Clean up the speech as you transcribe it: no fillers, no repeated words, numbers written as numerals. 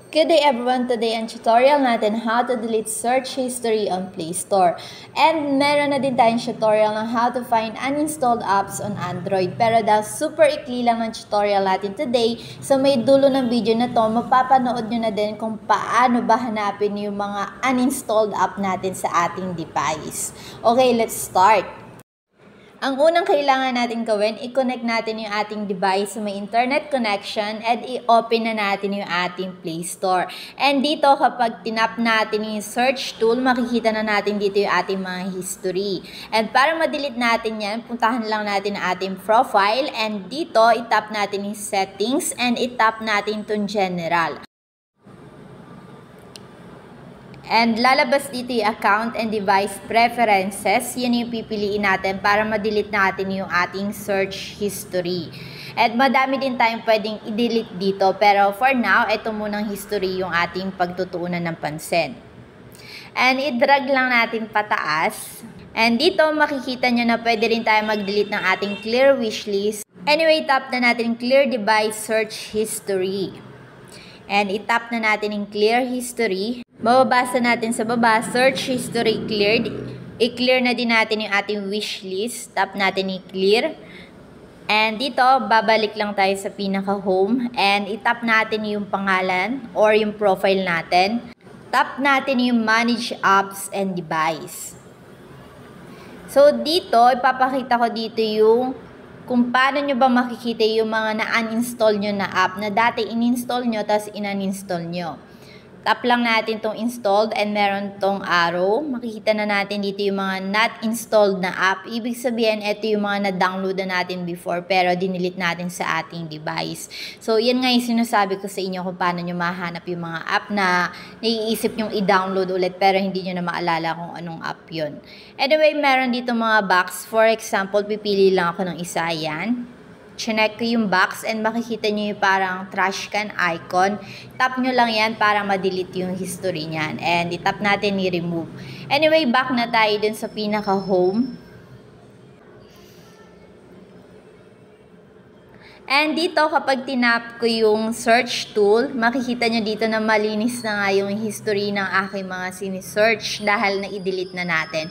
Good day everyone! Today ang tutorial natin how to delete search history on Play Store. And meron na din tayong tutorial ng how to find uninstalled apps on Android. Pero dahil super ikli lang ng tutorial natin today, sa may dulo ng video na to, mapapanood nyo na din kung paano ba hanapin yung mga uninstalled app natin sa ating device. Okay, let's start! Ang unang kailangan natin gawin, i-connect natin yung ating device sa may internet connection and i-open na natin yung ating Play Store. And dito kapag tinap natin yung search tool, makikita na natin dito yung ating mga history. And para ma-delete natin yan, puntahan lang natin ang ating profile and dito i-tap natin yung settings and i-tap natin itong general. And lalabas dito yung account and device preferences. Yan yung pipiliin natin para ma-delete natin yung ating search history. At madami din tayong pwedeng i-delete dito. Pero for now, ito munang history yung ating pagtutuunan ng pansin. And i-drag lang natin pataas. And dito makikita nyo na pwede rin tayo mag-delete ng ating clear wishlist. Anyway, tap na natin clear device search history. And i-tap na natin yung clear history. Mababasa natin sa baba, search history cleared. I-clear na din natin yung ating wishlist. Tap natin i-clear. And dito, babalik lang tayo sa pinaka-home. And i-tap natin yung pangalan or yung profile natin. Tap natin yung manage apps and device. So dito, ipapakita ko dito yung kung paano nyo ba makikita yung mga na-uninstall nyo na app na dati in-install nyo tapos in-uninstall nyo. Tap lang natin itong installed and meron itong arrow. Makikita na natin dito yung mga not installed na app. Ibig sabihin, ito yung mga na-download na natin before pero dinilit natin sa ating device. So, yan nga yung sinasabi ko sa inyo kung paano nyo mahanap yung mga app na naiisip nyong i-download ulit pero hindi nyo na maalala kung anong app yun. Anyway, meron dito mga box. For example, pipili lang ako ng isa. Yan. Chinek ko yung box and makikita nyo yung parang trash can icon. Tap nyo lang yan para ma-delete yung history nyan. And itap natin i-remove. Anyway, back na tayo dun sa pinaka-home. And dito, kapag tinap ko yung search tool, makikita nyo dito na malinis na nga yung history ng aking mga sinisearch dahil na-delete na natin.